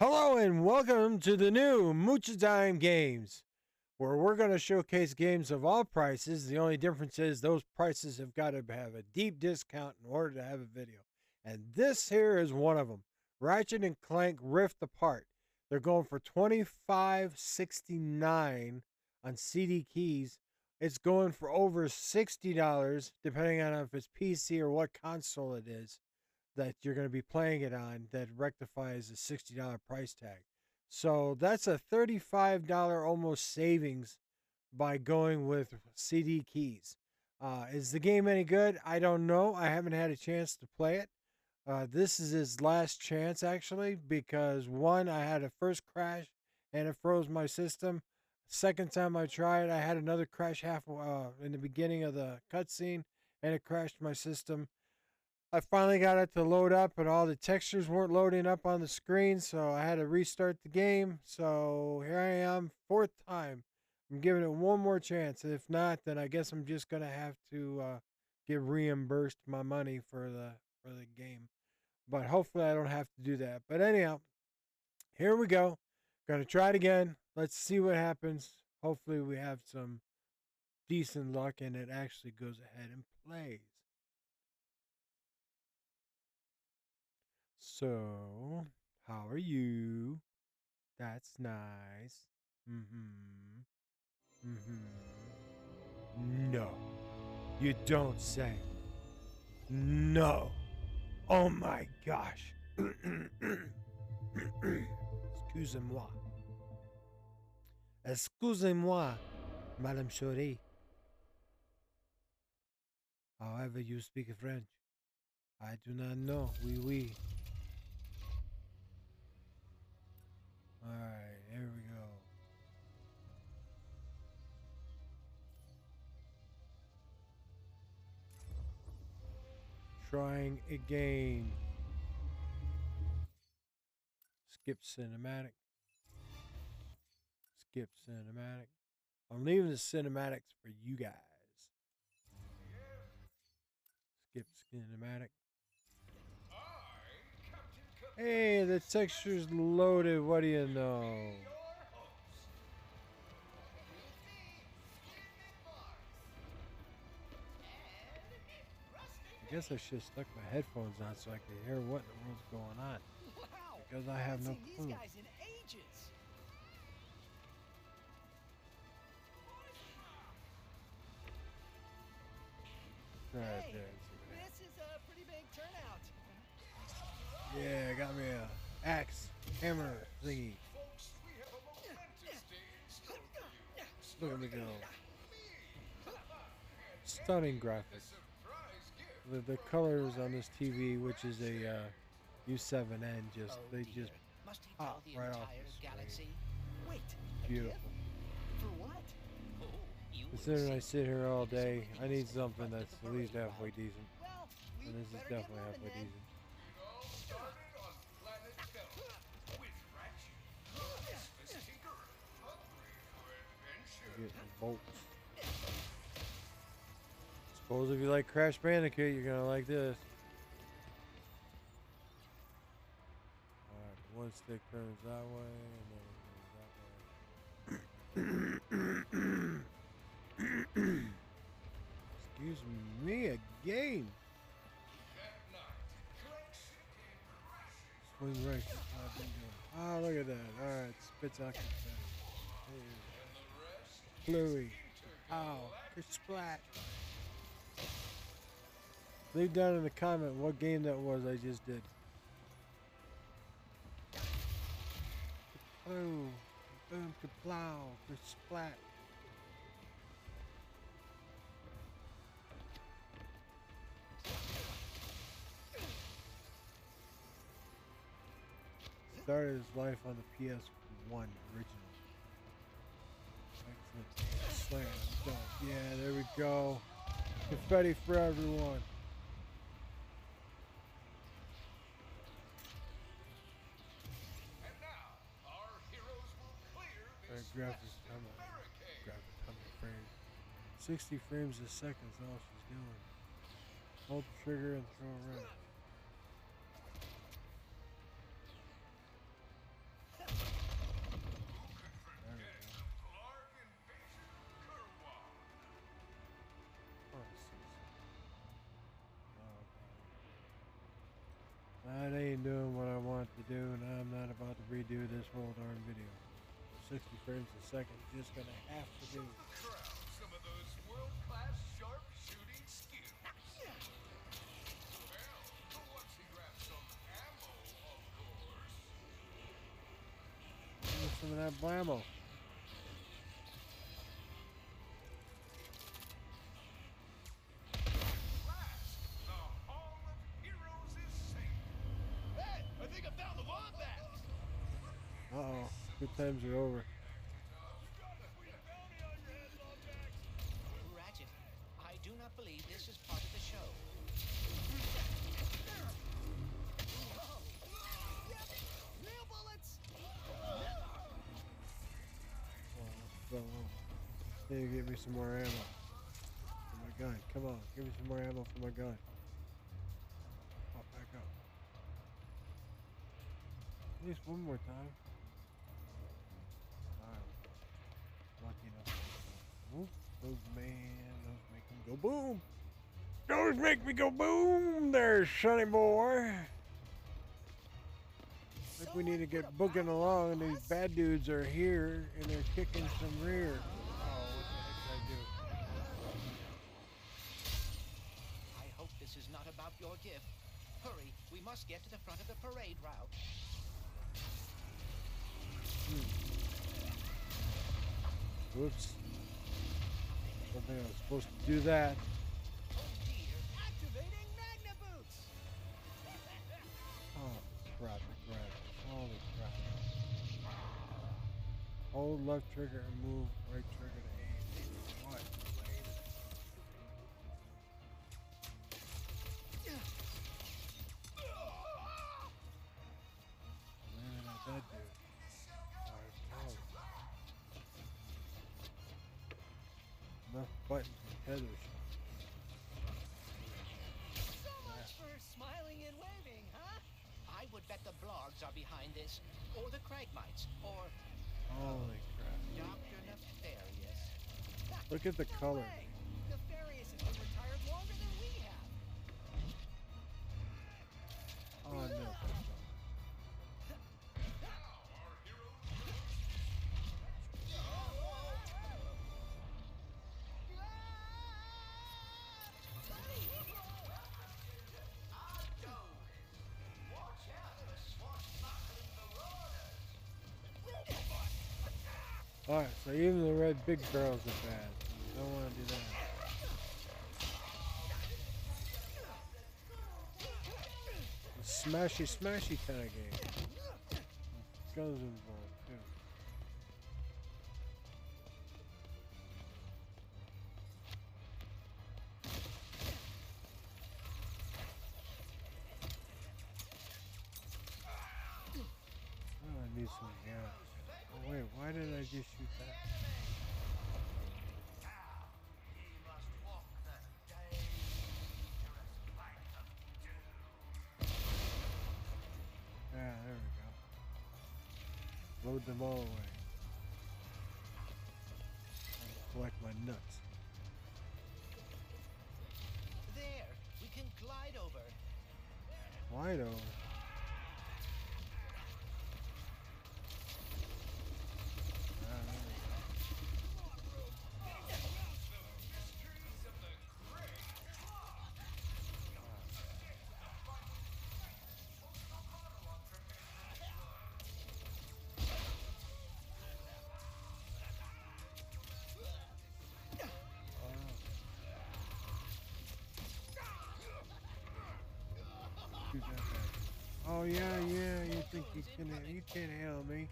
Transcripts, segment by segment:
Hello and welcome to the new Mucha Time Games, where we're going to showcase games of all prices. The only difference is those prices have got to have a deep discount in order to have a video. And this here is one of them. Ratchet and Clank Rift Apart. They're going for $25.69 on CDKeys. It's going for over $60, depending on if it's PC or what console it is that you're going to be playing it on that rectifies a $60 price tag. So that's a $35 almost savings by going with CDKeys. Is the game any good? I don't know. I haven't had a chance to play it. This is his last chance, actually, because one, I had a first crash and it froze my system. Second time I tried, I had another crash in the beginning of the cutscene and it crashed my system. I finally got it to load up, and all the textures weren't loading up on the screen, so I had to restart the game. So here I am, fourth time. I'm giving it one more chance. If not, then I guess I'm just gonna have to get reimbursed my money for the game. But hopefully, I don't have to do that. But anyhow, here we go. Gonna try it again. Let's see what happens. Hopefully, we have some decent luck, and it actually goes ahead and plays. So, how are you? That's nice. Mm-hmm. Mm-hmm. No, you don't say. No. Oh my gosh. Excusez-moi. Excusez-moi, Madame Chori. However you speak French. I do not know. Oui, oui. Alright, here we go. Trying again. Skip cinematic. Skip cinematic. I'm leaving the cinematics for you guys. Skip cinematic. Hey, the texture's loaded. What do you know? I guess I should have stuck my headphones on so I could hear what in the world's going on. Because I have no clue. Right there. This is a pretty big turnout. Yeah, got me a axe, hammer thingy. Look at me go. Stunning graphics. The colors on this TV, which is a U7N, they just pop right off the screen. Wait, beautiful. For what? Considering I sit here all day, I need something that's at least halfway decent. Well, And this is definitely halfway decent. Getting bolts. Suppose if you like Crash Bandicoot, you're gonna like this. Alright, one stick turns that way, and then it goes that way. Excuse me again. Swing right. Oh, look at that. Alright, spits out confetti. Bluey. Ow. Splat. Leave down in the comment what game that was I just did. Boom. Boom. Kaplow. Splat. Started his life on the PS1 original. Excellent. Slam dunk. Yeah, there we go. Confetti for everyone. Grab a ton of frames. 60 frames a second is all she's doing. Hold the trigger and throw around. 60 frames a second. Just gonna have to do. Some of those world-class sharp-shooting skills. Well, once he grabs some ammo, of course. Give me some of that blammo. Last, the Hall of Heroes is safe. Hey, I think I found the wombat. Uh-oh. Good times are over. Ratchet, I do not believe this is part of the show. Real bullets. So, need to get me some more ammo for my gun. Come on, give me some more ammo for my gun. Pop back up. At least one more time. Alright. Lucky enough. Whoop. Those make them go boom. Those make me go boom there, sonny boy. I think we need to get booking along, and these bad dudes are here, and they're kicking some rear. Oh, what the heck did I do? I hope this is not about your gift. Hurry, we must get to the front of the parade route. Whoops. Don't think I was supposed to do that. Oh dear. Activating Magna Boots. Oh, crap, the graphics. Holy crap. Hold left trigger and move right trigger to aim. What? Man, not that dude. Enough buttons and headers. So much for smiling and waving, huh? I would bet the blogs are behind this, or the Cragmites, or Holy crap. Dr. Nefarious. Look at the No color. way. Nefarious has been retired longer than we have. Oh, no. Alright, so even the red big barrels are bad. Don't want to do that. A smashy kind of game. Guns involved too. Oh, I need some gas. Oh wait, why did I just shoot that? Yeah, there we go. Load them all away. And collect my nuts. There, we can glide over. Glide over. Shoot that back. Oh yeah, you think you can't handle me.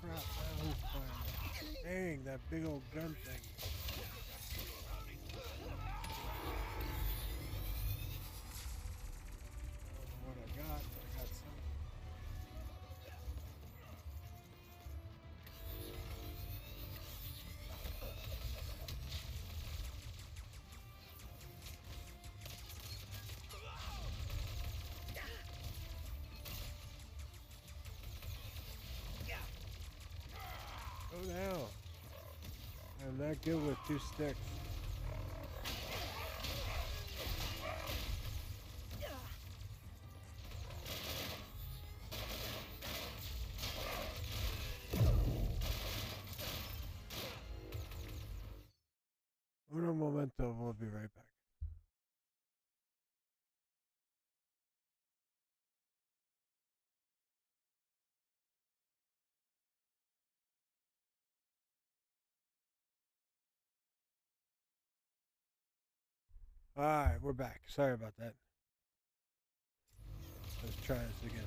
Crap, that was fire. Dang, that big old gun thing. I don't know what I got, but I got something. Go down. I'm not good with two sticks. Alright, we're back. Sorry about that. Let's try this again.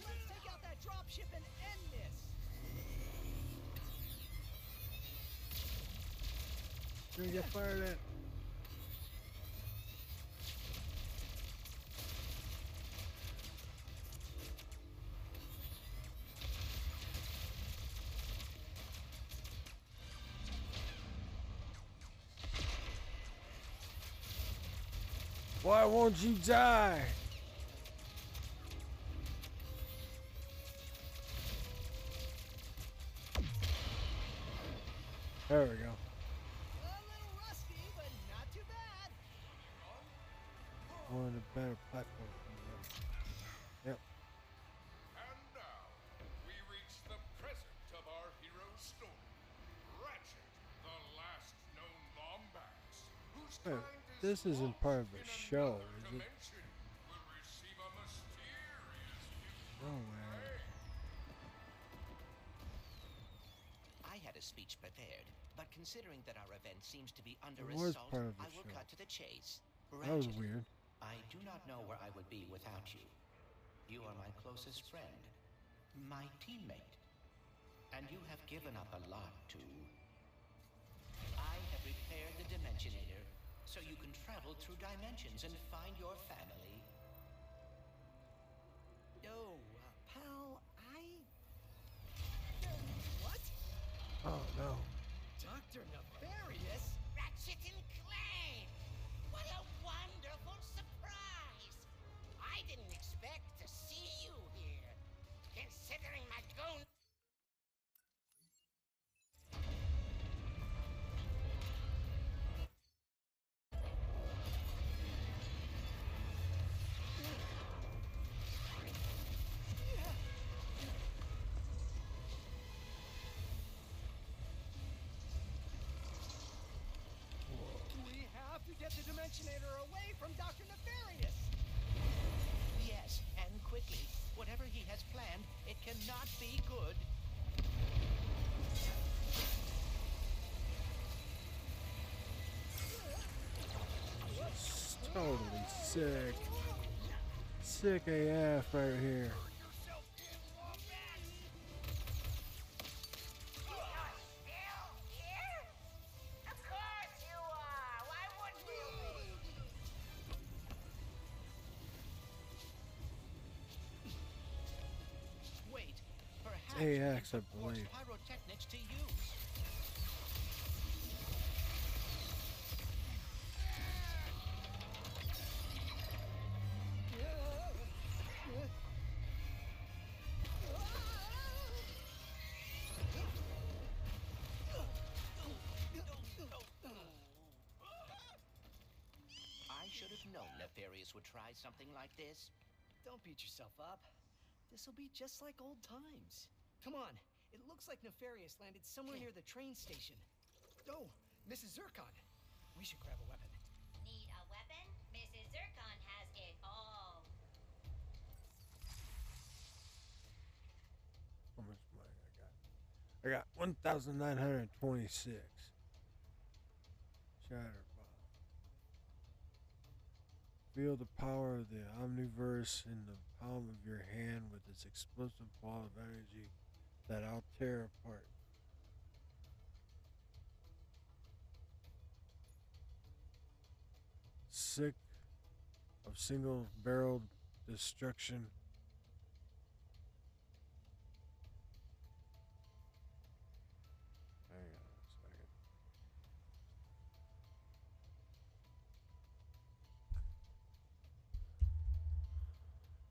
Let's take out that dropship and end this. Gonna get fired at. Why won't you die? There we go. A little rusty, but not too bad. One of the better platforms. Yep. And now, we reach the present of our hero's story. Ratchet, the last known Lombax, whose Hey, kind this is isn't lost part of a in show, another is it? dimension, will receive a mysterious gift No from way. fate. I had a speech prepared, but considering that our event seems to be under It was assault, part of the I will show. cut to the chase. That was Ratchet, weird. I do not know where I would be without you. You are my closest friend, my teammate, and you have given up a lot too. I have repaired the Dimensionator so you can travel through dimensions and find your family. No, pal, what? Oh no. Dr. Nefarious? Ratchet and Clank! What a wonderful surprise! I didn't expect to see you here. Considering my goon... We have to get the Dimensionator away from Dr. Nefarious! Yes, and quickly. Whatever he has planned, it cannot be good. It's totally sick. Sick AF right here. You're still here? Of course you are! Why wouldn't you be? Wait, perhaps AX, we can I put Quartz believe. pyrotechnics to use. I should have known Nefarious would try something like this. Don't beat yourself up. This'll be just like old times. Come on, it looks like Nefarious landed somewhere near the train station. Oh, Mrs. Zircon. We should grab a weapon. Need a weapon? Mrs. Zircon has it all. How much money I got? I got 1,926. Shatter bomb. Feel the power of the Omniverse in the palm of your hand with its explosive ball of energy that I'll tear apart. Sick of single-barreled destruction. Hang on a second.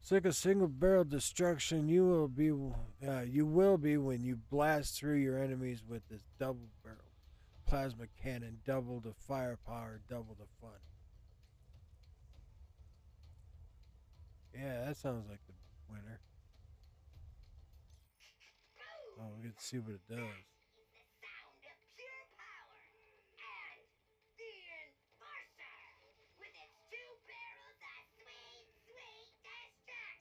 Sick of single-barrel destruction, you will be when you blast through your enemies with this double-barrel plasma cannon. Double the firepower, double the fun. Yeah, that sounds like the winner. Oh, we get to see what it does. Is the sound of pure power. And the Enforcer! With its two barrels of sweet, sweet destruction!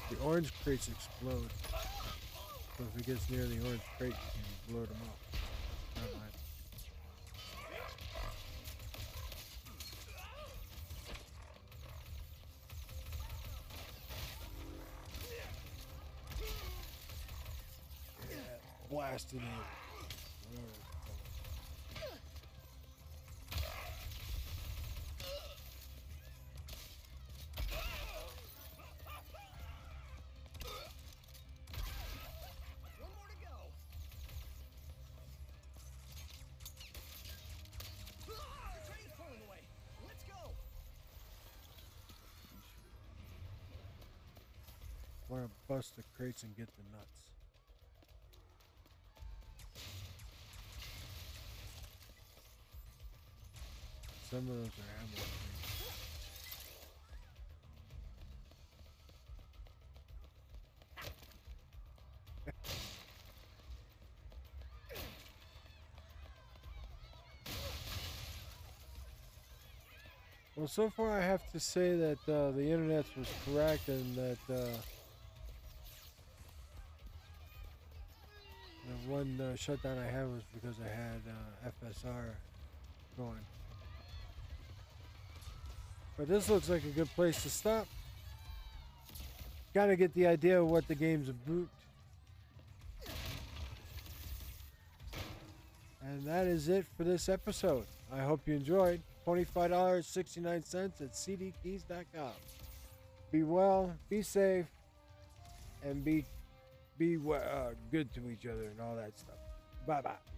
the orange crates explode. So if it gets near the orange crate, you can blow them up. Never mind. Yeah, blasted in. One more to go. The train's pulling away. Let's go. Want to bust the crates and get the nuts. Some of those are ammo crates. Well, so far I have to say that the internet was correct, and that the one shutdown I had was because I had FSR going. But this looks like a good place to stop. Kind of get the idea of what the game's about. And that is it for this episode. I hope you enjoyed. $25.69 at CDKeys.com. Be well, be safe, and be good to each other and all that stuff. Bye-bye.